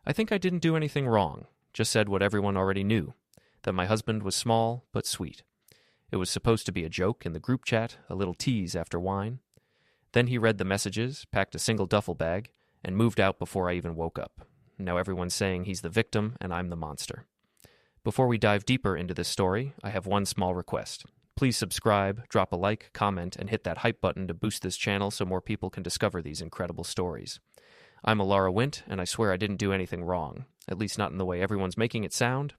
I think I didn't do anything wrong, just said what everyone already knew, that my husband was small but sweet. It was supposed to be a joke in the group chat, a little tease after wine. Then he read the messages, packed a single duffel bag, and moved out before I even woke up. Now everyone's saying he's the victim and I'm the monster. Before we dive deeper into this story, I have one small request. Please subscribe, drop a like, comment, and hit that hype button to boost this channel so more people can discover these incredible stories. I'm Elara Wint, and I swear I didn't do anything wrong, at least not in the way everyone's making it sound.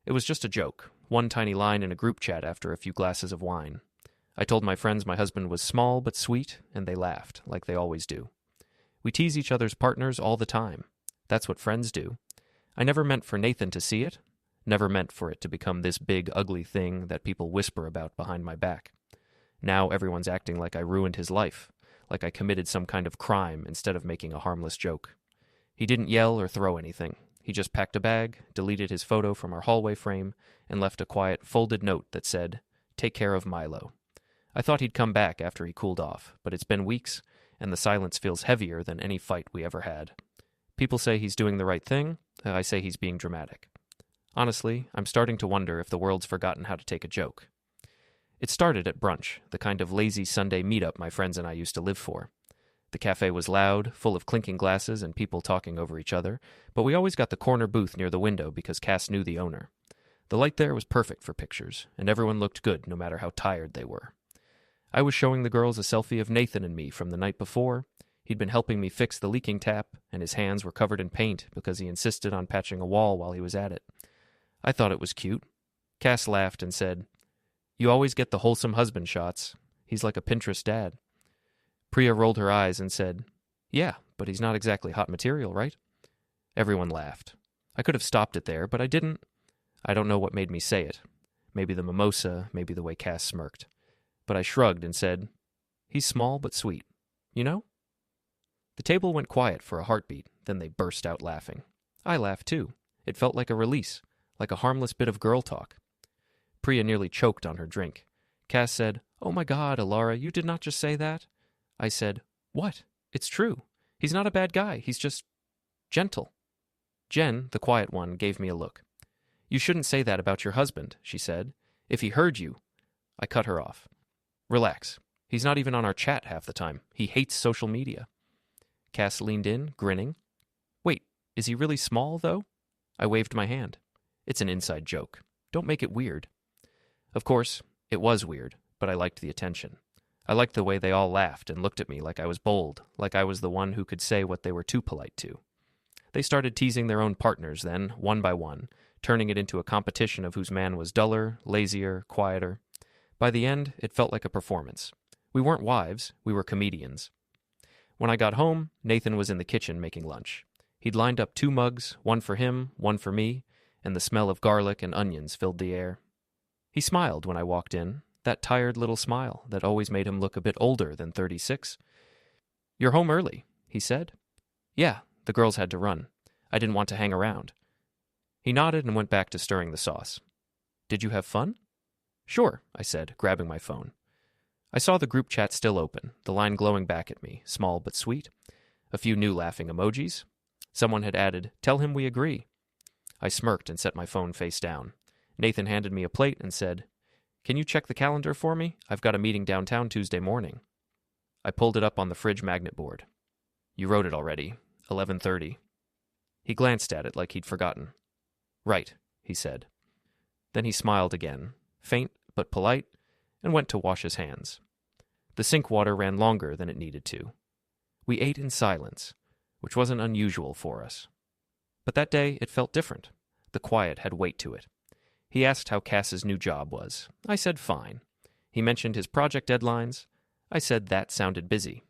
It was just a joke, one tiny line in a group chat after a few glasses of wine. I told my friends my husband was small but sweet, and they laughed, like they always do. We tease each other's partners all the time. That's what friends do. I never meant for Nathan to see it, never meant for it to become this big, ugly thing that people whisper about behind my back. Now everyone's acting like I ruined his life, like I committed some kind of crime instead of making a harmless joke. He didn't yell or throw anything. He just packed a bag, deleted his photo from our hallway frame, and left a quiet, folded note that said, "Take care of Milo." I thought he'd come back after he cooled off, but it's been weeks, and the silence feels heavier than any fight we ever had. People say he's doing the right thing. I say he's being dramatic. Honestly, I'm starting to wonder if the world's forgotten how to take a joke. It started at brunch, the kind of lazy Sunday meetup my friends and I used to live for. The cafe was loud, full of clinking glasses and people talking over each other, but we always got the corner booth near the window because Cass knew the owner. The light there was perfect for pictures, and everyone looked good no matter how tired they were. I was showing the girls a selfie of Nathan and me from the night before. He'd been helping me fix the leaking tap, and his hands were covered in paint because he insisted on patching a wall while he was at it. I thought it was cute. Cass laughed and said, "You always get the wholesome husband shots. He's like a Pinterest dad." Priya rolled her eyes and said, "Yeah, but he's not exactly hot material, right?" Everyone laughed. I could have stopped it there, but I didn't. I don't know what made me say it. Maybe the mimosa, maybe the way Cass smirked. But I shrugged and said, "He's small but sweet. You know?" The table went quiet for a heartbeat, then they burst out laughing. I laughed too. It felt like a release, like a harmless bit of girl talk. Priya nearly choked on her drink. Cass said, "Oh my God, Elara, you did not just say that." I said, "What? It's true. He's not a bad guy. He's just gentle." Jen, the quiet one, gave me a look. "You shouldn't say that about your husband," she said. "If he heard you—" I cut her off. "Relax. He's not even on our chat half the time. He hates social media." Cass leaned in, grinning. "Wait, is he really small, though?" I waved my hand. "It's an inside joke. Don't make it weird." Of course, it was weird, but I liked the attention. I liked the way they all laughed and looked at me like I was bold, like I was the one who could say what they were too polite to. They started teasing their own partners then, one by one, turning it into a competition of whose man was duller, lazier, quieter. By the end, it felt like a performance. We weren't wives, we were comedians. When I got home, Nathan was in the kitchen making lunch. He'd lined up 2 mugs, one for him, one for me, and the smell of garlic and onions filled the air. He smiled when I walked in, that tired little smile that always made him look a bit older than 36. "You're home early," he said. "Yeah, the girls had to run. I didn't want to hang around." He nodded and went back to stirring the sauce. "Did you have fun?" "Sure," I said, grabbing my phone. I saw the group chat still open, the line glowing back at me, small but sweet. A few new laughing emojis. Someone had added, "Tell him we agree." I smirked and set my phone face down. Nathan handed me a plate and said, "Can you check the calendar for me? I've got a meeting downtown Tuesday morning." I pulled it up on the fridge magnet board. "You wrote it already. 11:30. He glanced at it like he'd forgotten. "Right," he said. Then he smiled again, faint but polite, and went to wash his hands. The sink water ran longer than it needed to. We ate in silence, which wasn't unusual for us. But that day it felt different. The quiet had weight to it. He asked how Cass's new job was. I said fine. He mentioned his project deadlines. I said that sounded busy.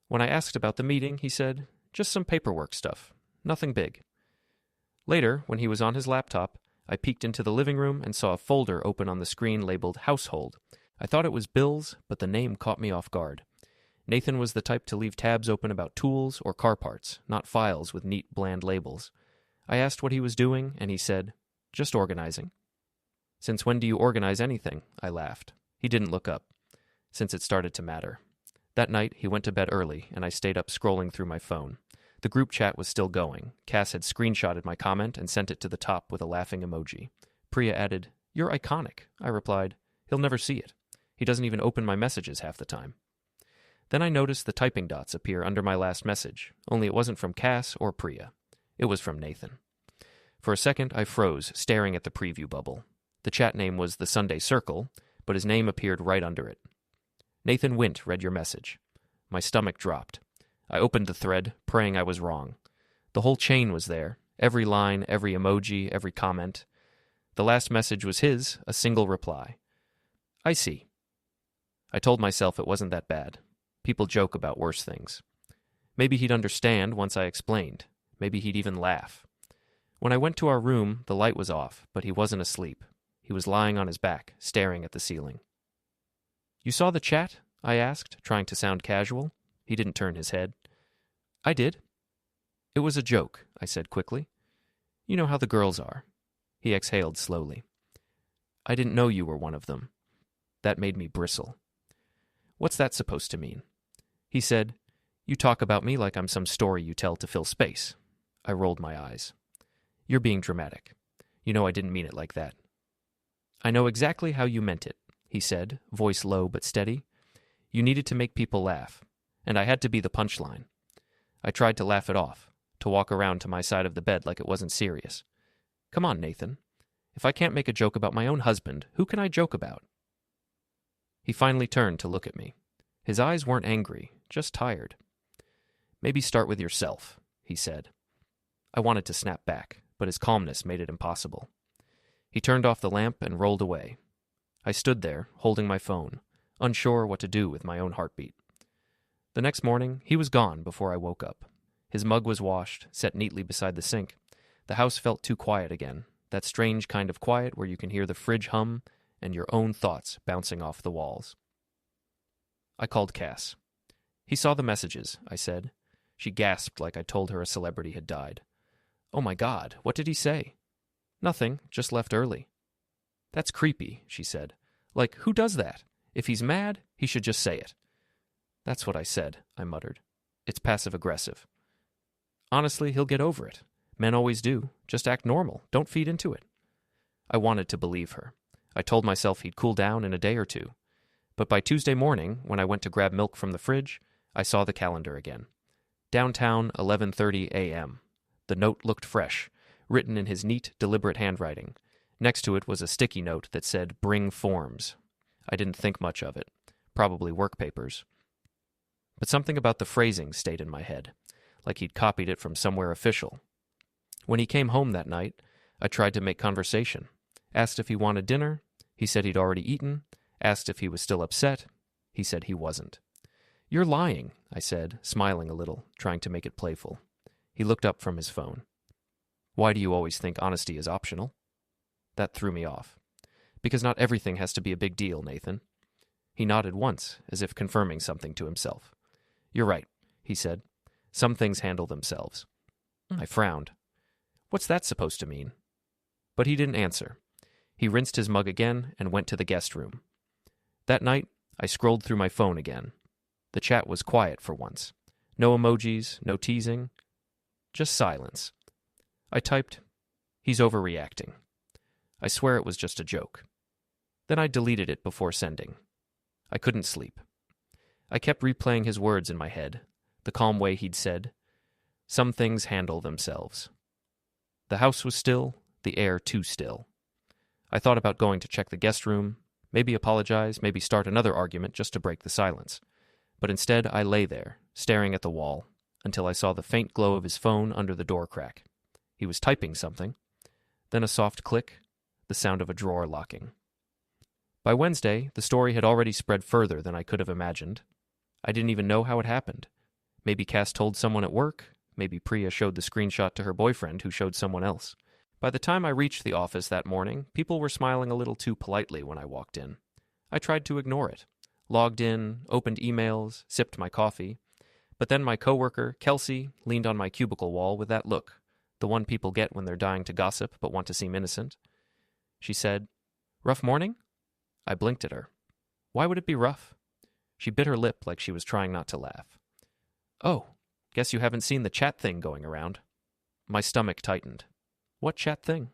When I asked about the meeting, he said, "Just some paperwork stuff. Nothing big." Later, when he was on his laptop, I peeked into the living room and saw a folder open on the screen labeled Household. I thought it was bills, but the name caught me off guard. Nathan was the type to leave tabs open about tools or car parts, not files with neat, bland labels. I asked what he was doing, and he said, "Just organizing." "Since when do you organize anything?" I laughed. He didn't look up. Since it started to matter. That night, he went to bed early, and I stayed up scrolling through my phone. The group chat was still going. Cass had screenshotted my comment and sent it to the top with a laughing emoji. Priya added, "You're iconic." I replied, "He'll never see it. He doesn't even open my messages half the time." Then I noticed the typing dots appear under my last message, only it wasn't from Cass or Priya. It was from Nathan. For a second, I froze, staring at the preview bubble. The chat name was The Sunday Circle, but his name appeared right under it. "Nathan Wint read your message." My stomach dropped. I opened the thread, praying I was wrong. The whole chain was there, every line, every emoji, every comment. The last message was his, a single reply. "I see." I told myself it wasn't that bad. People joke about worse things. Maybe he'd understand once I explained. Maybe he'd even laugh. When I went to our room, the light was off, but he wasn't asleep. He was lying on his back, staring at the ceiling. "You saw the chat?" I asked, trying to sound casual. He didn't turn his head. "I did." "It was a joke," I said quickly. "You know how the girls are." He exhaled slowly. "I didn't know you were one of them." That made me bristle. "What's that supposed to mean?" He said, "You talk about me like I'm some story you tell to fill space." I rolled my eyes. "You're being dramatic. You know I didn't mean it like that." "I know exactly how you meant it," he said, voice low but steady. "You needed to make people laugh, and I had to be the punchline. I tried to laugh it off, to walk around to my side of the bed like it wasn't serious. Come on, Nathan. If I can't make a joke about my own husband, who can I joke about?" He finally turned to look at me. His eyes weren't angry, just tired. "Maybe start with yourself," he said. I wanted to snap back, but his calmness made it impossible. He turned off the lamp and rolled away. I stood there, holding my phone, unsure what to do with my own heartbeat. The next morning, he was gone before I woke up. His mug was washed, set neatly beside the sink. The house felt too quiet again, that strange kind of quiet where you can hear the fridge hum and your own thoughts bouncing off the walls. I called Cass. "He saw the messages," I said. She gasped like I told her a celebrity had died. "Oh my God, what did he say?" "Nothing, just left early." "That's creepy," she said. "Like, who does that? If he's mad, he should just say it." "That's what I said," I muttered. "It's passive-aggressive." "Honestly, he'll get over it. Men always do. Just act normal. Don't feed into it." I wanted to believe her. I told myself he'd cool down in a day or two. But by Tuesday morning, when I went to grab milk from the fridge, I saw the calendar again. Downtown, 11:30 a.m. The note looked fresh, written in his neat, deliberate handwriting. Next to it was a sticky note that said, "Bring forms." I didn't think much of it. Probably work papers. But something about the phrasing stayed in my head, like he'd copied it from somewhere official. When he came home that night, I tried to make conversation. Asked if he wanted dinner. He said he'd already eaten. Asked if he was still upset. He said he wasn't. "You're lying," I said, smiling a little, trying to make it playful. He looked up from his phone. "Why do you always think honesty is optional?" That threw me off. "Because not everything has to be a big deal, Nathan." He nodded once, as if confirming something to himself. "You're right," he said. "Some things handle themselves." I frowned. What's that supposed to mean? But he didn't answer. He rinsed his mug again and went to the guest room. That night, I scrolled through my phone again. The chat was quiet for once. No emojis, no teasing, just silence. I typed, "He's overreacting." I swear it was just a joke. Then I deleted it before sending. I couldn't sleep. I kept replaying his words in my head, the calm way he'd said, "Some things handle themselves." The house was still, the air too still. I thought about going to check the guest room, maybe apologize, maybe start another argument just to break the silence. But instead, I lay there, staring at the wall, until I saw the faint glow of his phone under the door crack. He was typing something. Then a soft click, the sound of a drawer locking. By Wednesday, the story had already spread further than I could have imagined. I didn't even know how it happened. Maybe Cass told someone at work. Maybe Priya showed the screenshot to her boyfriend who showed someone else. By the time I reached the office that morning, people were smiling a little too politely when I walked in. I tried to ignore it. Logged in, opened emails, sipped my coffee. But then my coworker, Kelsey, leaned on my cubicle wall with that look, the one people get when they're dying to gossip but want to seem innocent. She said, "Rough morning?" I blinked at her. Why would it be rough? She bit her lip like she was trying not to laugh. "Oh," Guess you haven't seen the chat thing going around. My stomach tightened. What chat thing?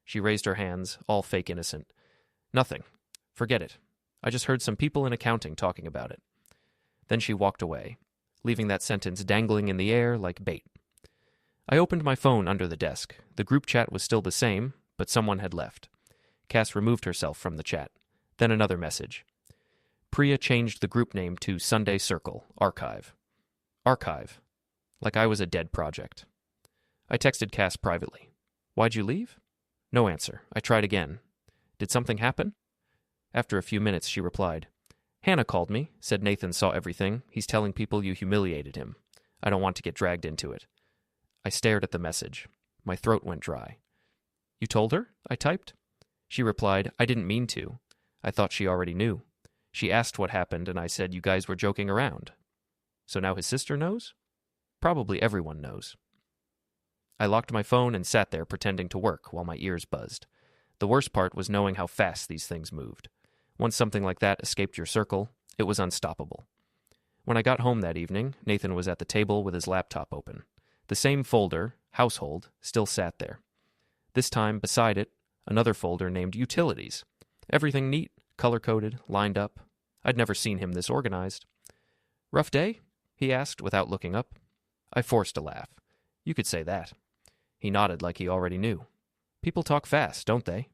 She raised her hands, all fake innocent. Nothing. Forget it. I just heard some people in accounting talking about it. Then she walked away, leaving that sentence dangling in the air like bait. I opened my phone under the desk. The group chat was still the same, but someone had left. Cass removed herself from the chat. Then another message. Priya changed the group name to Sunday Circle, Archive. Archive. Like I was a dead project. I texted Cass privately. Why'd you leave? No answer. I tried again. Did something happen? After a few minutes, she replied. Hannah called me, said Nathan saw everything. He's telling people you humiliated him. I don't want to get dragged into it. I stared at the message. My throat went dry. You told her? I typed. She replied, I didn't mean to. I thought she already knew. She asked what happened, and I said you guys were joking around. So now his sister knows? Probably everyone knows. I locked my phone and sat there pretending to work while my ears buzzed. The worst part was knowing how fast these things moved. Once something like that escaped your circle, it was unstoppable. When I got home that evening, Nathan was at the table with his laptop open. The same folder, Household, still sat there. This time, beside it, another folder named Utilities. Everything neat, color-coded, lined up. I'd never seen him this organized. Rough day? He asked without looking up. I forced a laugh. You could say that. He nodded like he already knew. People talk fast, don't they?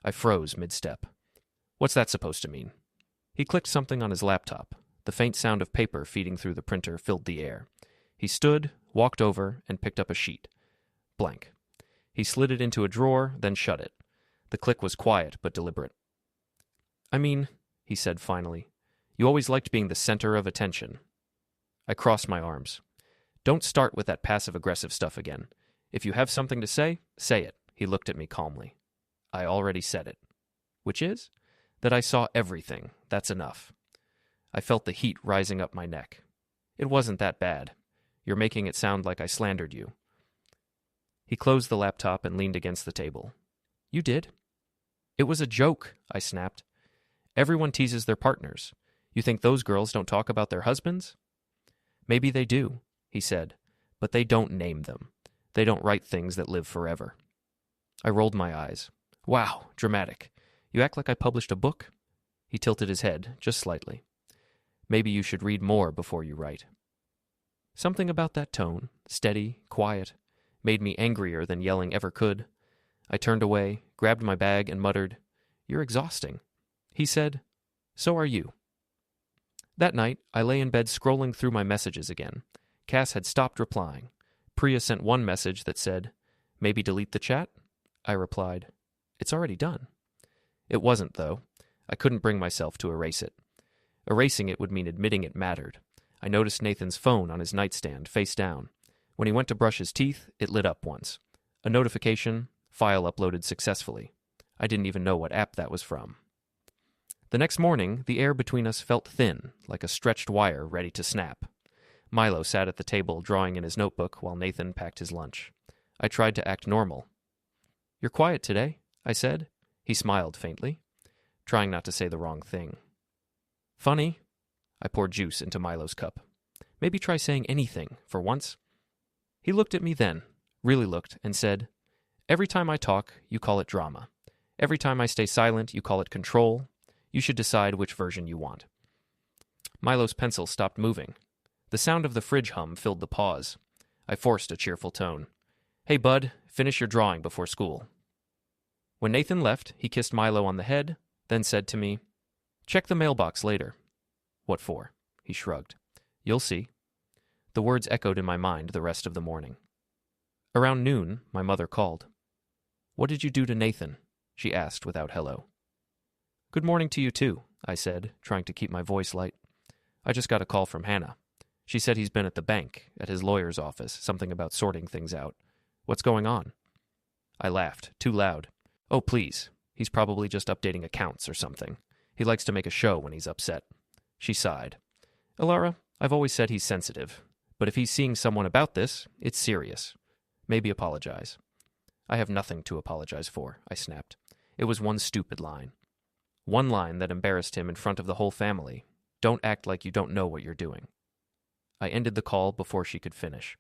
I froze mid-step. What's that supposed to mean? He clicked something on his laptop. The faint sound of paper feeding through the printer filled the air. He stood, walked over, and picked up a sheet. Blank. He slid it into a drawer, then shut it. The click was quiet but deliberate. I mean, he said finally, you always liked being the center of attention. I crossed my arms. Don't start with that passive-aggressive stuff again. If you have something to say it. He looked at me calmly. I already said it. Which is? That I saw everything. That's enough. I felt the heat rising up my neck. It wasn't that bad. You're making it sound like I slandered you. He closed the laptop and leaned against the table. You did. It was a joke, I snapped. Everyone teases their partners. You think those girls don't talk about their husbands? Maybe they do, he said, but they don't name them. They don't write things that live forever. I rolled my eyes. Wow, dramatic. You act like I published a book? He tilted his head, just slightly. Maybe you should read more before you write. Something about that tone, steady, quiet, made me angrier than yelling ever could. I turned away, grabbed my bag, and muttered, You're exhausting. He said, So are you. That night, I lay in bed scrolling through my messages again. Cass had stopped replying. Priya sent one message that said, Maybe delete the chat? I replied, It's already done. It wasn't, though. I couldn't bring myself to erase it. Erasing it would mean admitting it mattered. I noticed Nathan's phone on his nightstand, face down. When he went to brush his teeth, it lit up once. A notification, file uploaded successfully. I didn't even know what app that was from. The next morning, the air between us felt thin, like a stretched wire ready to snap. Milo sat at the table drawing in his notebook while Nathan packed his lunch. I tried to act normal. You're quiet today, I said. He smiled faintly, trying not to say the wrong thing. Funny. I poured juice into Milo's cup. Maybe try saying anything, for once. He looked at me then, really looked, and said, Every time I talk, you call it drama. Every time I stay silent, you call it control. You should decide which version you want. Milo's pencil stopped moving. The sound of the fridge hum filled the pause. I forced a cheerful tone. Hey, bud, finish your drawing before school. When Nathan left, he kissed Milo on the head, then said to me, Check the mailbox later. What for? He shrugged. You'll see. The words echoed in my mind the rest of the morning. Around noon, my mother called. What did you do to Nathan? She asked without hello. Good morning to you too, I said, trying to keep my voice light. I just got a call from Hannah. She said he's been at the bank, at his lawyer's office, something about sorting things out. What's going on? I laughed, too loud. Oh, please. He's probably just updating accounts or something. He likes to make a show when he's upset. She sighed. Elara, I've always said he's sensitive, but if he's seeing someone about this, it's serious. Maybe apologize. I have nothing to apologize for, I snapped. It was one stupid line. One line that embarrassed him in front of the whole family. Don't act like you don't know what you're doing. I ended the call before she could finish.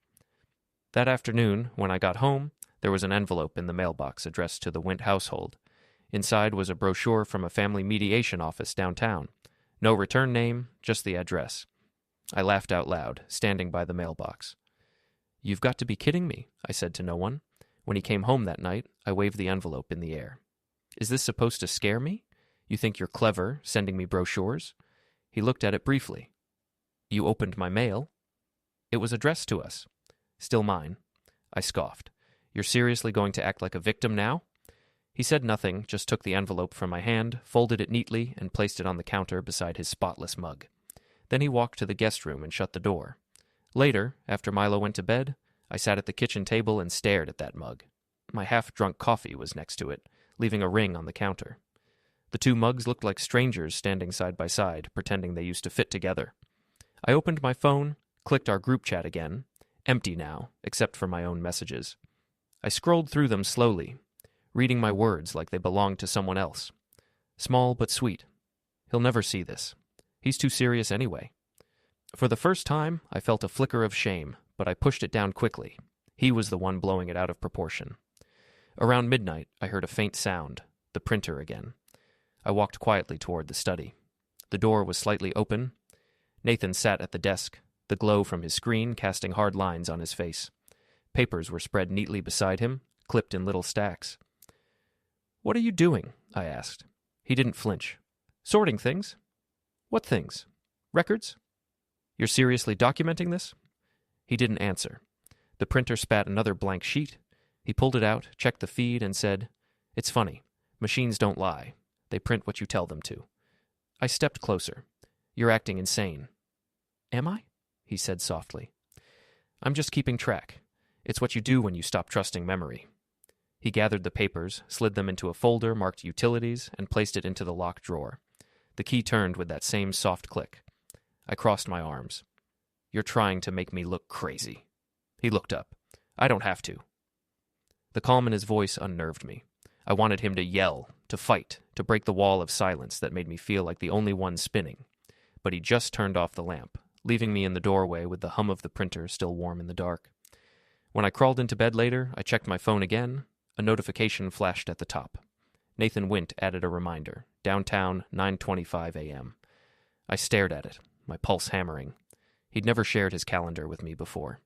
That afternoon, when I got home, there was an envelope in the mailbox addressed to the Wint household. Inside was a brochure from a family mediation office downtown. No return name, just the address. I laughed out loud, standing by the mailbox. "You've got to be kidding me," I said to no one. When he came home that night, I waved the envelope in the air. "Is this supposed to scare me? You think you're clever, sending me brochures?" He looked at it briefly. "You opened my mail?" "It was addressed to us." "Still mine." I scoffed. "You're seriously going to act like a victim now?" He said nothing, just took the envelope from my hand, folded it neatly, and placed it on the counter beside his spotless mug. Then he walked to the guest room and shut the door. Later, after Milo went to bed, I sat at the kitchen table and stared at that mug. My half-drunk coffee was next to it, leaving a ring on the counter. The two mugs looked like strangers standing side by side, pretending they used to fit together. I opened my phone, clicked our group chat again, empty now, except for my own messages. I scrolled through them slowly, reading my words like they belonged to someone else. Small but sweet. He'll never see this. He's too serious anyway. For the first time, I felt a flicker of shame, but I pushed it down quickly. He was the one blowing it out of proportion. Around midnight, I heard a faint sound, the printer again. I walked quietly toward the study. The door was slightly open. Nathan sat at the desk, the glow from his screen casting hard lines on his face. Papers were spread neatly beside him, clipped in little stacks. "What are you doing?" I asked. He didn't flinch. "Sorting things." "What things? Records?" "You're seriously documenting this?" He didn't answer. The printer spat another blank sheet. He pulled it out, checked the feed, and said, "It's funny. Machines don't lie. They print what you tell them to." I stepped closer. "You're acting insane." "Am I?" he said softly. "I'm just keeping track. It's what you do when you stop trusting memory." He gathered the papers, slid them into a folder marked Utilities, and placed it into the locked drawer. The key turned with that same soft click. I crossed my arms. "You're trying to make me look crazy." He looked up. "I don't have to." The calm in his voice unnerved me. I wanted him to yell, to fight, to break the wall of silence that made me feel like the only one spinning. But he just turned off the lamp, leaving me in the doorway with the hum of the printer still warm in the dark. When I crawled into bed later, I checked my phone again. A notification flashed at the top. Nathan Wint added a reminder. Downtown, 9:25 a.m. I stared at it, my pulse hammering. He'd never shared his calendar with me before.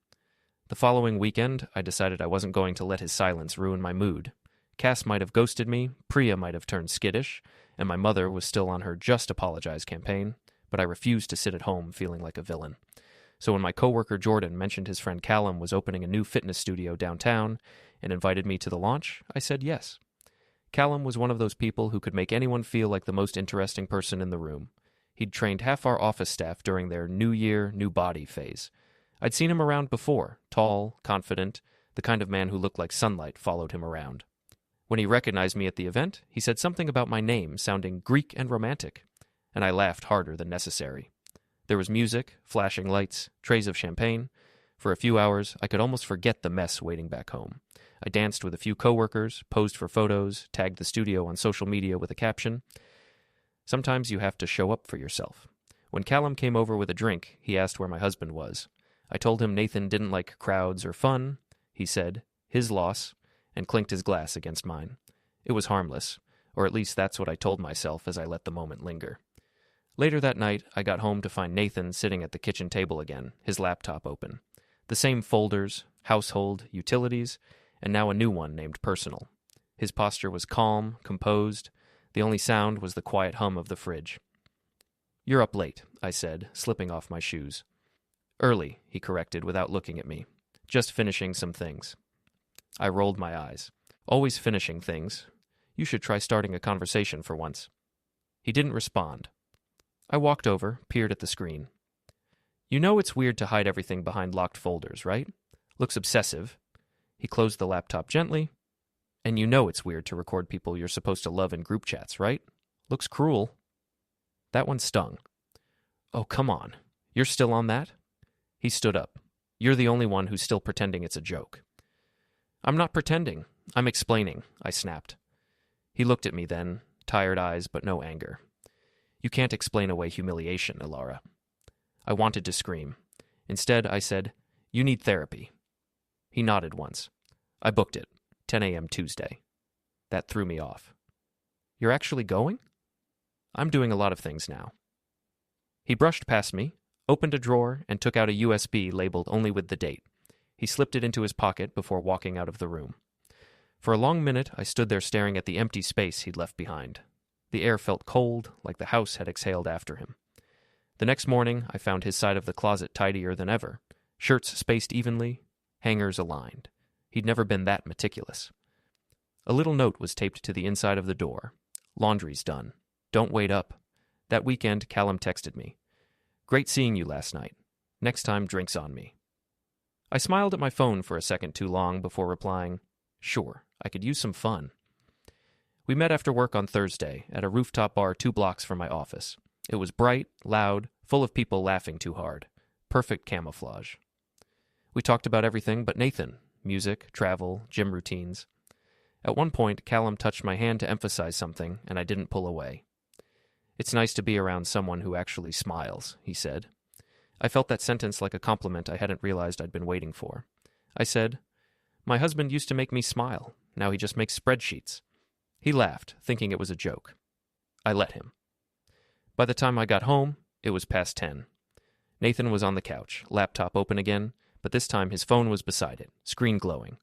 The following weekend, I decided I wasn't going to let his silence ruin my mood. Cass might have ghosted me, Priya might have turned skittish, and my mother was still on her Just Apologize campaign, but I refused to sit at home feeling like a villain. So when my coworker Jordan mentioned his friend Callum was opening a new fitness studio downtown and invited me to the launch, I said yes. Callum was one of those people who could make anyone feel like the most interesting person in the room. He'd trained half our office staff during their New Year, New Body phase. I'd seen him around before, tall, confident, the kind of man who looked like sunlight followed him around. When he recognized me at the event, he said something about my name sounding Greek and romantic, and I laughed harder than necessary. There was music, flashing lights, trays of champagne. For a few hours, I could almost forget the mess waiting back home. I danced with a few coworkers, posed for photos, tagged the studio on social media with a caption. Sometimes you have to show up for yourself. When Callum came over with a drink, he asked where my husband was. I told him Nathan didn't like crowds or fun. He said, "His loss," and clinked his glass against mine. It was harmless, or at least that's what I told myself as I let the moment linger. Later that night, I got home to find Nathan sitting at the kitchen table again, his laptop open. The same folders, household, utilities, and now a new one named personal. His posture was calm, composed. The only sound was the quiet hum of the fridge. "You're up late," I said, slipping off my shoes. "Early," he corrected without looking at me. "Just finishing some things." I rolled my eyes. "Always finishing things. You should try starting a conversation for once." He didn't respond. I walked over, peered at the screen. "You know it's weird to hide everything behind locked folders, right? Looks obsessive." He closed the laptop gently. "And you know it's weird to record people you're supposed to love in group chats, right? Looks cruel." That one stung. "Oh, come on. You're still on that?" He stood up. "You're the only one who's still pretending it's a joke." "I'm not pretending. I'm explaining," I snapped. He looked at me then, tired eyes but no anger. "You can't explain away humiliation, Elara." I wanted to scream. Instead, I said, "You need therapy." He nodded once. I booked it, 10 a.m. Tuesday. That threw me off. "You're actually going?" "I'm doing a lot of things now." He brushed past me, opened a drawer, and took out a USB labeled only with the date. He slipped it into his pocket before walking out of the room. For a long minute, I stood there staring at the empty space he'd left behind. The air felt cold, like the house had exhaled after him. The next morning, I found his side of the closet tidier than ever. Shirts spaced evenly, hangers aligned. He'd never been that meticulous. A little note was taped to the inside of the door. "Laundry's done. Don't wait up." That weekend, Callum texted me. "Great seeing you last night. Next time, drinks on me." I smiled at my phone for a second too long before replying, "Sure, I could use some fun." We met after work on Thursday at a rooftop bar 2 blocks from my office. It was bright, loud, full of people laughing too hard. Perfect camouflage. We talked about everything but Nathan: music, travel, gym routines. At one point, Callum touched my hand to emphasize something, and I didn't pull away. "It's nice to be around someone who actually smiles," he said. I felt that sentence like a compliment I hadn't realized I'd been waiting for. I said, "My husband used to make me smile. Now he just makes spreadsheets." He laughed, thinking it was a joke. I let him. By the time I got home, it was past 10. Nathan was on the couch, laptop open again, but this time his phone was beside it, screen glowing.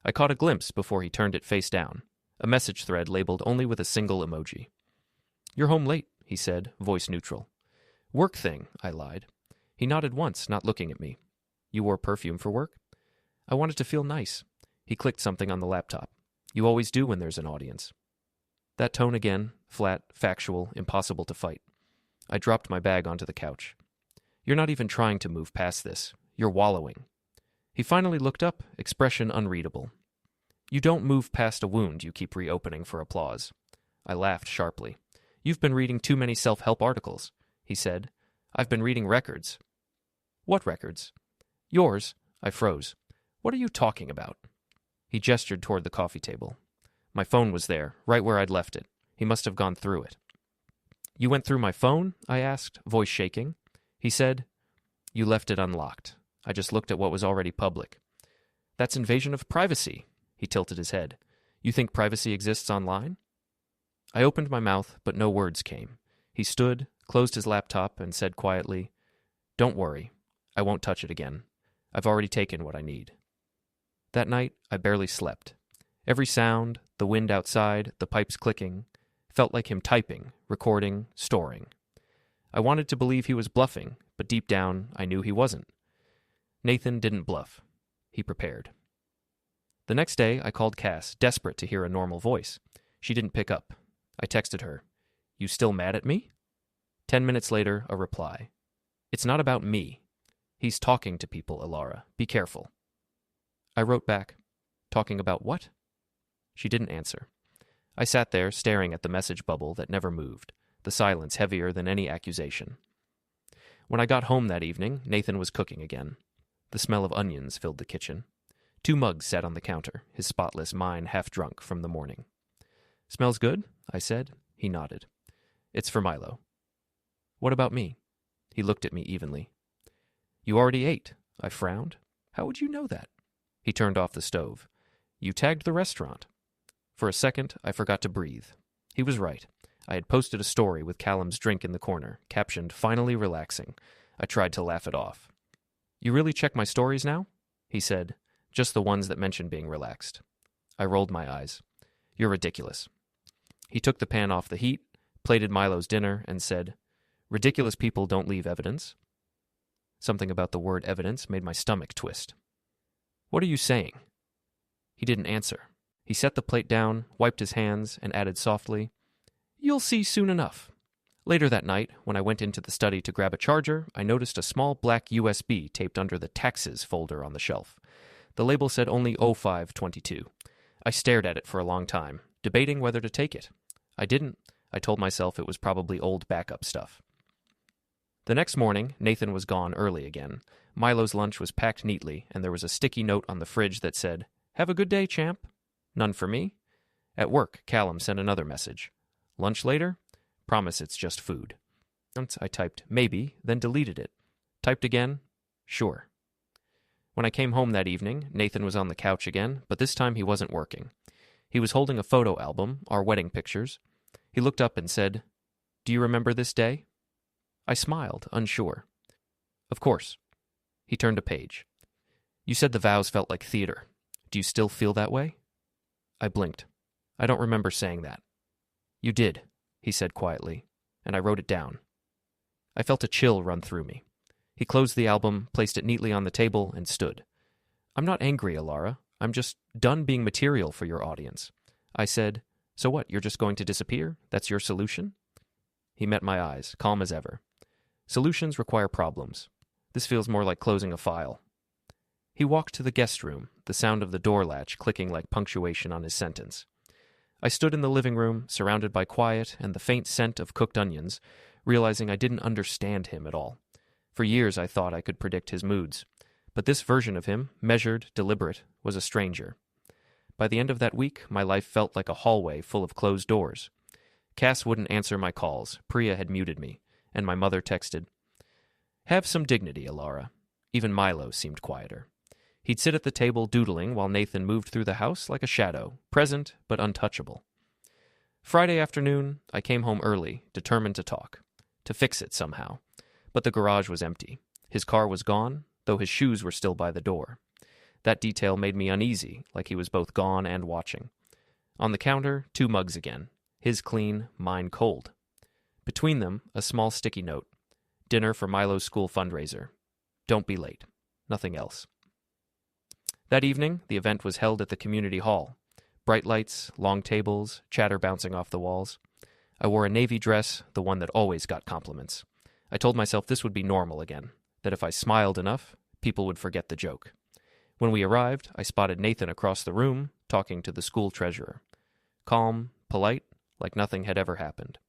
I caught a glimpse before he turned it face down, a message thread labeled only with a single emoji. "You're home late," he said, voice neutral. "Work thing," I lied. He nodded once, not looking at me. "You wore perfume for work?" "I wanted to feel nice." He clicked something on the laptop. "You always do when there's an audience." That tone again, flat, factual, impossible to fight. I dropped my bag onto the couch. "You're not even trying to move past this. You're wallowing." He finally looked up, expression unreadable. "You don't move past a wound you keep reopening for applause." I laughed sharply. "You've been reading too many self-help articles." He said, "I've been reading records." "What records?" "Yours." I froze. "What are you talking about?" He gestured toward the coffee table. My phone was there, right where I'd left it. He must have gone through it. "You went through my phone?" I asked, voice shaking. He said, "You left it unlocked. I just looked at what was already public." "That's invasion of privacy." He tilted his head. "You think privacy exists online?" I opened my mouth, but no words came. He stood, closed his laptop, and said quietly, "Don't worry. I won't touch it again. I've already taken what I need." That night, I barely slept. Every sound, the wind outside, the pipes clicking, felt like him typing, recording, storing. I wanted to believe he was bluffing, but deep down, I knew he wasn't. Nathan didn't bluff. He prepared. The next day, I called Cass, desperate to hear a normal voice. She didn't pick up. I texted her, "You still mad at me?" 10 minutes later, a reply. "It's not about me. He's talking to people, Elara. Be careful." I wrote back, "Talking about what?" She didn't answer. I sat there, staring at the message bubble that never moved, the silence heavier than any accusation. When I got home that evening, Nathan was cooking again. The smell of onions filled the kitchen. 2 mugs sat on the counter, his spotless mine half drunk from the morning. "Smells good?" I said. He nodded. "It's for Milo." "What about me?" He looked at me evenly. "You already ate." I frowned. "How would you know that?" He turned off the stove. "You tagged the restaurant." For a second, I forgot to breathe. He was right. I had posted a story with Callum's drink in the corner, captioned, "Finally relaxing." I tried to laugh it off. "You really check my stories now?" He said, "Just the ones that mention being relaxed." I rolled my eyes. "You're ridiculous." He took the pan off the heat, plated Milo's dinner, and said, "Ridiculous people don't leave evidence." Something about the word evidence made my stomach twist. "What are you saying?" He didn't answer. He set the plate down, wiped his hands, and added softly, "You'll see soon enough." Later that night, when I went into the study to grab a charger, I noticed a small black USB taped under the taxes folder on the shelf. The label said only 0522. I stared at it for a long time, debating whether to take it. I didn't. I told myself it was probably old backup stuff. The next morning, Nathan was gone early again. Milo's lunch was packed neatly, and there was a sticky note on the fridge that said, "Have a good day, champ." None for me. At work, Callum sent another message. "Lunch later? Promise it's just food." Once I typed, "maybe," then deleted it. Typed again, Sure. When I came home that evening, Nathan was on the couch again, but this time he wasn't working. He was holding a photo album, our wedding pictures. He looked up and said, "Do you remember this day?" I smiled, unsure. "Of course." He turned a page. "You said the vows felt like theater. Do you still feel that way?" I blinked. "I don't remember saying that." "You did," he said quietly, and I wrote it down. I felt a chill run through me. He closed the album, placed it neatly on the table, and stood. "I'm not angry, Elara. I'm just done being material for your audience." I said, "So what, you're just going to disappear? That's your solution?" He met my eyes, calm as ever. "Solutions require problems. This feels more like closing a file." He walked to the guest room, the sound of the door latch clicking like punctuation on his sentence. I stood in the living room, surrounded by quiet and the faint scent of cooked onions, realizing I didn't understand him at all. For years I thought I could predict his moods. But this version of him, measured, deliberate, was a stranger. By the end of that week, my life felt like a hallway full of closed doors. Cass wouldn't answer my calls, Priya had muted me, and my mother texted, "Have some dignity, Elara." Even Milo seemed quieter. He'd sit at the table doodling while Nathan moved through the house like a shadow, present but untouchable. Friday afternoon, I came home early, determined to talk, to fix it somehow. But the garage was empty. His car was gone, though his shoes were still by the door. That detail made me uneasy, like he was both gone and watching. On the counter, 2 mugs again. His clean, mine cold. Between them, a small sticky note. Dinner for Milo's school fundraiser. Don't be late. Nothing else. That evening, the event was held at the community hall. Bright lights, long tables, chatter bouncing off the walls. I wore a navy dress, the one that always got compliments. I told myself this would be normal again, that if I smiled enough, people would forget the joke. When we arrived, I spotted Nathan across the room, talking to the school treasurer. Calm, polite, like nothing had ever happened.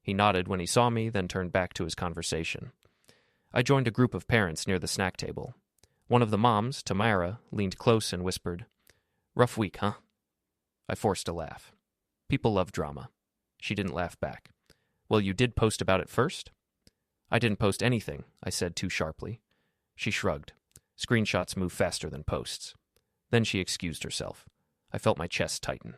He nodded when he saw me, then turned back to his conversation. I joined a group of parents near the snack table. One of the moms, Tamara, leaned close and whispered, "Rough week, huh?" I forced a laugh. People love drama. She didn't laugh back. "Well, you did post about it first?" "I didn't post anything," I said too sharply. She shrugged. Screenshots move faster than posts. Then she excused herself. I felt my chest tighten.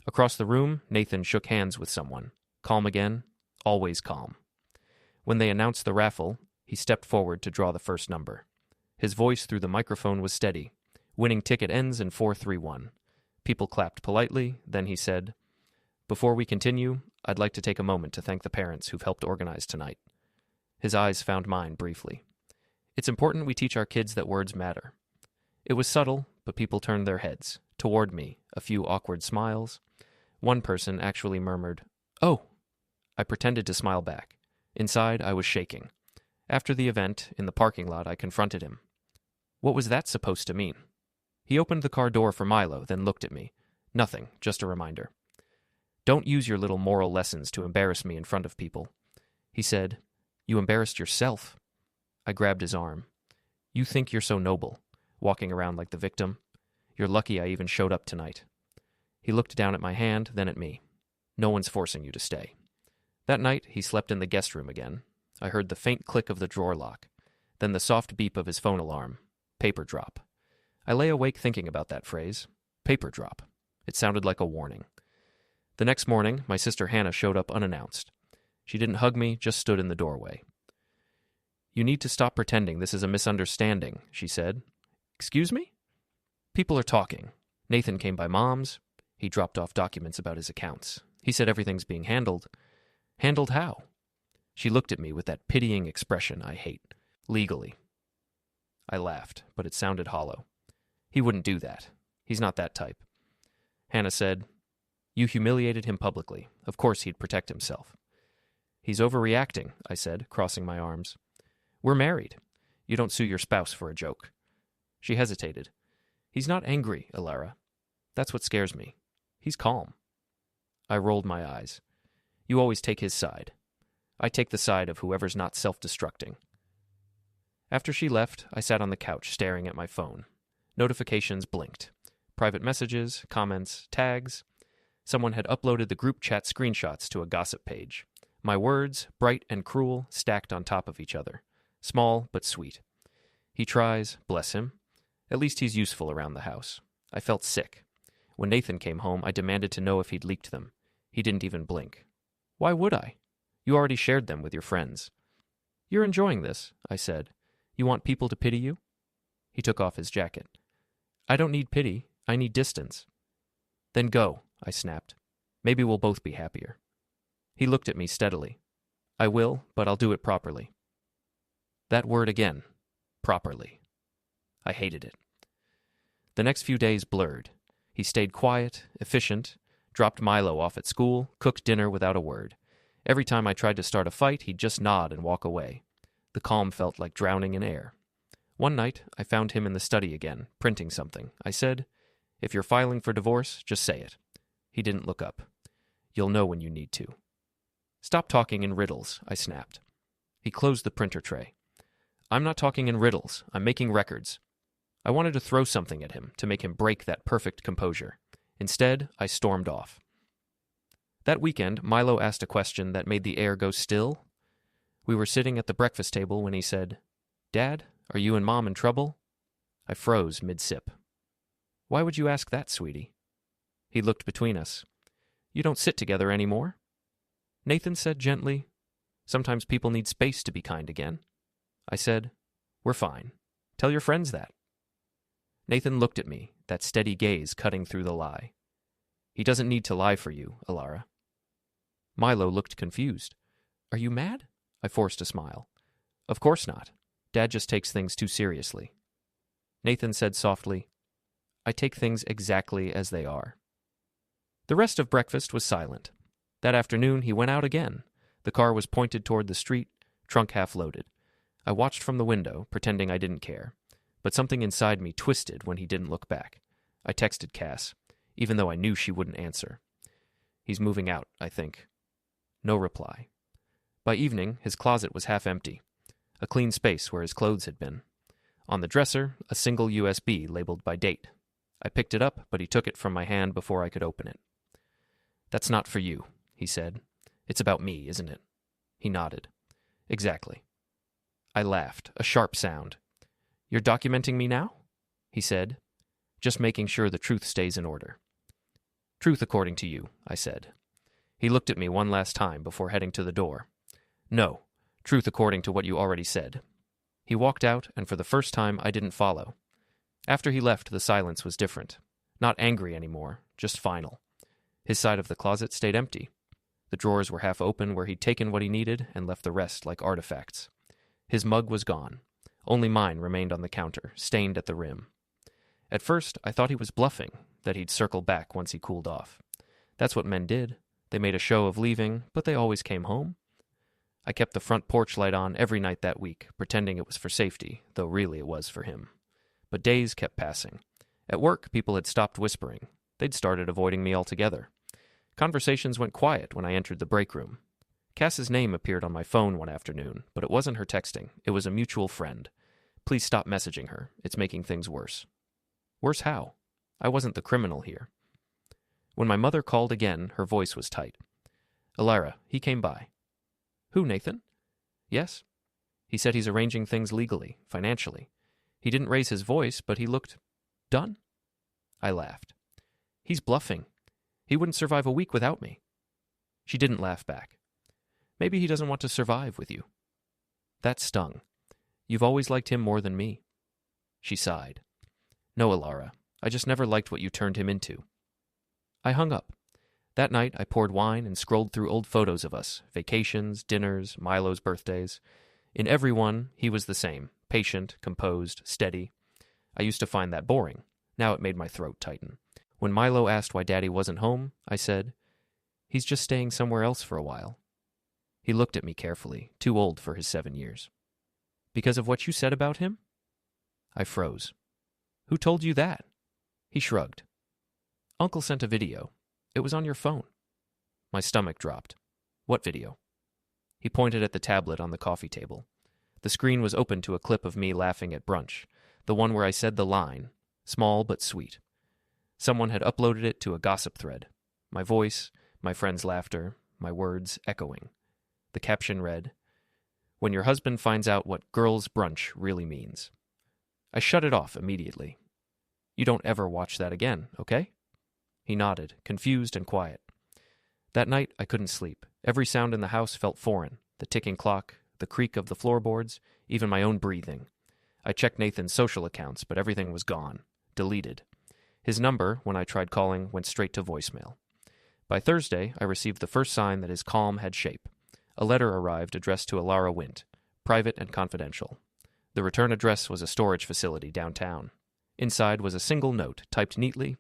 Across the room, Nathan shook hands with someone. Calm again, always calm. When they announced the raffle, he stepped forward to draw the first number. His voice through the microphone was steady. Winning ticket ends in 431. People clapped politely, then he said, "Before we continue, I'd like to take a moment to thank the parents who've helped organize tonight." His eyes found mine briefly. "It's important we teach our kids that words matter." It was subtle, but people turned their heads. Toward me, a few awkward smiles. One person actually murmured, "Oh!" I pretended to smile back. Inside, I was shaking. After the event, in the parking lot, I confronted him. What was that supposed to mean? He opened the car door for Milo, then looked at me. Nothing, just a reminder. "Don't use your little moral lessons to embarrass me in front of people." He said, "You embarrassed yourself." I grabbed his arm. "You think you're so noble, walking around like the victim. You're lucky I even showed up tonight." He looked down at my hand, then at me. "No one's forcing you to stay." That night, he slept in the guest room again. I heard the faint click of the drawer lock, then the soft beep of his phone alarm. Paper drop. I lay awake thinking about that phrase. Paper drop. It sounded like a warning. The next morning, my sister Hannah showed up unannounced. She didn't hug me, just stood in the doorway. "You need to stop pretending this is a misunderstanding," she said. "Excuse me?" "People are talking. Nathan came by Mom's. He dropped off documents about his accounts. He said everything's being handled." "Handled how?" She looked at me with that pitying expression I hate. "Legally." I laughed, but it sounded hollow. "He wouldn't do that. He's not that type." Hannah said, "You humiliated him publicly. Of course he'd protect himself." "He's overreacting," I said, crossing my arms. "We're married. You don't sue your spouse for a joke." She hesitated. "He's not angry, Elara. That's what scares me. He's calm." I rolled my eyes. "You always take his side." "I take the side of whoever's not self-destructing." After she left, I sat on the couch staring at my phone. Notifications blinked. Private messages, comments, tags. Someone had uploaded the group chat screenshots to a gossip page. My words, bright and cruel, stacked on top of each other. Small but sweet. He tries, bless him. At least he's useful around the house. I felt sick. When Nathan came home, I demanded to know if he'd leaked them. He didn't even blink. Why would I? You already shared them with your friends. You're enjoying this, I said. You want people to pity you? He took off his jacket. I don't need pity. I need distance. Then go, I snapped. Maybe we'll both be happier. He looked at me steadily. I will, but I'll do it properly. That word again. Properly. I hated it. The next few days blurred. He stayed quiet, efficient, dropped Milo off at school, cooked dinner without a word. Every time I tried to start a fight, he'd just nod and walk away. The calm felt like drowning in air. One night, I found him in the study again, printing something. I said, "If you're filing for divorce, just say it." He didn't look up. You'll know when you need to. Stop talking in riddles, I snapped. He closed the printer tray. I'm not talking in riddles. I'm making records. I wanted to throw something at him to make him break that perfect composure. Instead, I stormed off. That weekend, Milo asked a question that made the air go still. We were sitting at the breakfast table when he said, "Dad, are you and Mom in trouble?" I froze mid-sip. Why would you ask that, sweetie? He looked between us. You don't sit together anymore? Nathan said gently, sometimes people need space to be kind again. I said, we're fine. Tell your friends that. Nathan looked at me, that steady gaze cutting through the lie. He doesn't need to lie for you, Elara. Milo looked confused. Are you mad? I forced a smile. Of course not. Dad just takes things too seriously. Nathan said softly, I take things exactly as they are. The rest of breakfast was silent. That afternoon, he went out again. The car was pointed toward the street, trunk half loaded. I watched from the window, pretending I didn't care. But something inside me twisted when he didn't look back. I texted Cass, even though I knew she wouldn't answer. He's moving out, I think. No reply. By evening, his closet was half empty. A clean space where his clothes had been. On the dresser, a single USB labeled by date. I picked it up, but he took it from my hand before I could open it. That's not for you, he said. It's about me, isn't it? He nodded. Exactly. I laughed, a sharp sound. You're documenting me now? He said. Just making sure the truth stays in order. Truth according to you, I said. He looked at me one last time before heading to the door. No, truth according to what you already said. He walked out, and for the first time I didn't follow. After he left, the silence was different. Not angry anymore, just final. His side of the closet stayed empty. The drawers were half open where he'd taken what he needed and left the rest like artifacts. His mug was gone. Only mine remained on the counter, stained at the rim. At first, I thought he was bluffing, that he'd circle back once he cooled off. That's what men did. They made a show of leaving, but they always came home. I kept the front porch light on every night that week, pretending it was for safety, though really it was for him. But days kept passing. At work, people had stopped whispering. They'd started avoiding me altogether. Conversations went quiet when I entered the break room. Cass's name appeared on my phone one afternoon, but it wasn't her texting. It was a mutual friend. Please stop messaging her. It's making things worse. Worse how? I wasn't the criminal here. When my mother called again, her voice was tight. Elara, he came by. Who, Nathan? Yes. He said he's arranging things legally, financially. He didn't raise his voice, but he looked done. I laughed. He's bluffing. He wouldn't survive a week without me. She didn't laugh back. Maybe he doesn't want to survive with you. That stung. You've always liked him more than me. She sighed. No, Elara. I just never liked what you turned him into. I hung up. That night, I poured wine and scrolled through old photos of us, vacations, dinners, Milo's birthdays. In every one, he was the same, patient, composed, steady. I used to find that boring. Now it made my throat tighten. When Milo asked why Daddy wasn't home, I said, he's just staying somewhere else for a while. He looked at me carefully, too old for his 7 years. Because of what you said about him? I froze. Who told you that? He shrugged. Uncle sent a video. It was on your phone. My stomach dropped. What video? He pointed at the tablet on the coffee table. The screen was open to a clip of me laughing at brunch, the one where I said the line, small but sweet. Someone had uploaded it to a gossip thread. My voice, my friend's laughter, my words echoing. The caption read, When your husband finds out what girls' brunch really means. I shut it off immediately. You don't ever watch that again, okay? He nodded, confused and quiet. That night, I couldn't sleep. Every sound in the house felt foreign. The ticking clock, the creak of the floorboards, even my own breathing. I checked Nathan's social accounts, but everything was gone. Deleted. His number, when I tried calling, went straight to voicemail. By Thursday, I received the first sign that his calm had shape. A letter arrived addressed to Elara Wint, private and confidential. The return address was a storage facility downtown. Inside was a single note, typed neatly.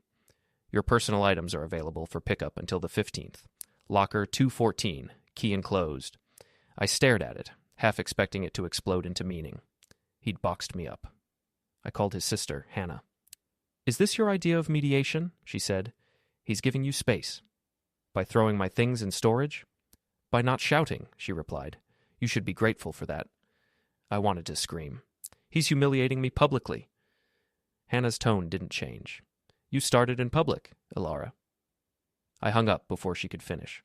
Your personal items are available for pickup until the 15th. Locker 214, key enclosed. I stared at it, half expecting it to explode into meaning. He'd boxed me up. I called his sister, Hannah. Is this your idea of mediation? She said. He's giving you space. By throwing my things in storage? By not shouting, she replied. You should be grateful for that. I wanted to scream. He's humiliating me publicly. Hannah's tone didn't change. You started in public, Elara. I hung up before she could finish.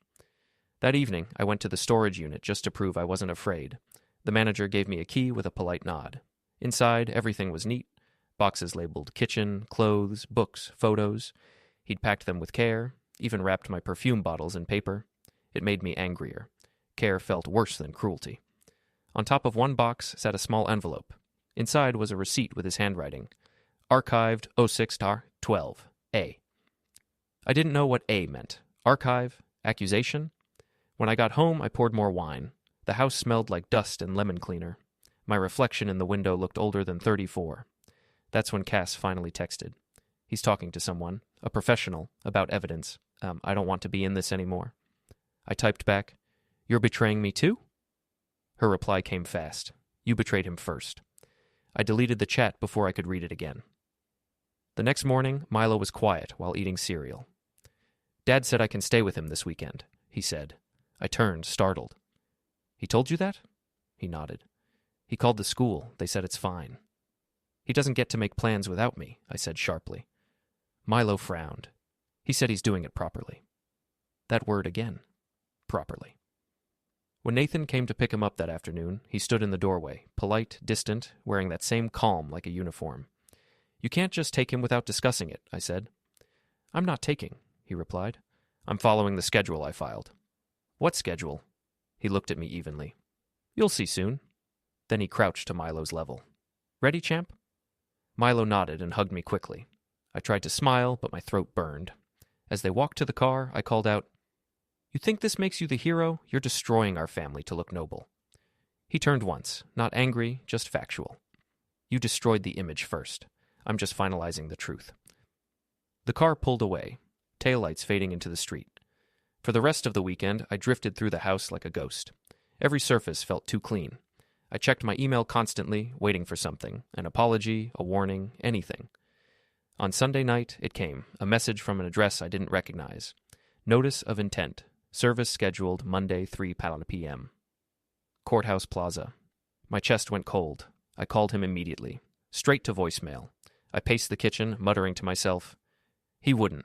That evening, I went to the storage unit just to prove I wasn't afraid. The manager gave me a key with a polite nod. Inside, everything was neat. Boxes labeled kitchen, clothes, books, photos. He'd packed them with care, even wrapped my perfume bottles in paper. It made me angrier. Care felt worse than cruelty. On top of one box sat a small envelope. Inside was a receipt with his handwriting. Archived 06-12, A. I didn't know what A meant. Archive? Accusation? When I got home, I poured more wine. The house smelled like dust and lemon cleaner. My reflection in the window looked older than 34. That's when Cass finally texted. He's talking to someone, a professional, about evidence. I don't want to be in this anymore. I typed back, You're betraying me too? Her reply came fast. You betrayed him first. I deleted the chat before I could read it again. The next morning, Milo was quiet while eating cereal. Dad said I can stay with him this weekend, he said. I turned, startled. He told you that? He nodded. He called the school. They said it's fine. He doesn't get to make plans without me, I said sharply. Milo frowned. He said he's doing it properly. That word again. Properly. When Nathan came to pick him up that afternoon, he stood in the doorway, polite, distant, wearing that same calm like a uniform. You can't just take him without discussing it, I said. I'm not taking, he replied. I'm following the schedule I filed. What schedule? He looked at me evenly. You'll see soon. Then he crouched to Milo's level. Ready, champ? Milo nodded and hugged me quickly. I tried to smile, but my throat burned. As they walked to the car, I called out, You think this makes you the hero? You're destroying our family to look noble. He turned once, not angry, just factual. You destroyed the image first. I'm just finalizing the truth. The car pulled away, taillights fading into the street. For the rest of the weekend, I drifted through the house like a ghost. Every surface felt too clean. I checked my email constantly, waiting for something, an apology, a warning, anything. On Sunday night, it came, a message from an address I didn't recognize. Notice of intent. Service scheduled Monday, 3 p.m. Courthouse Plaza. My chest went cold. I called him immediately. Straight to voicemail. I paced the kitchen, muttering to myself, He wouldn't.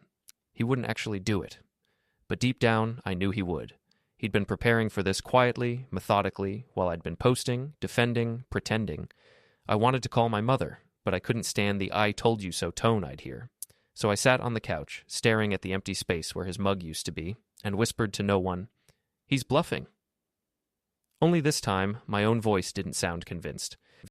He wouldn't actually do it. But deep down, I knew he would. He'd been preparing for this quietly, methodically, while I'd been posting, defending, pretending. I wanted to call my mother, but I couldn't stand the I told you so tone I'd hear. So I sat on the couch, staring at the empty space where his mug used to be, and whispered to no one, He's bluffing. Only this time, my own voice didn't sound convinced.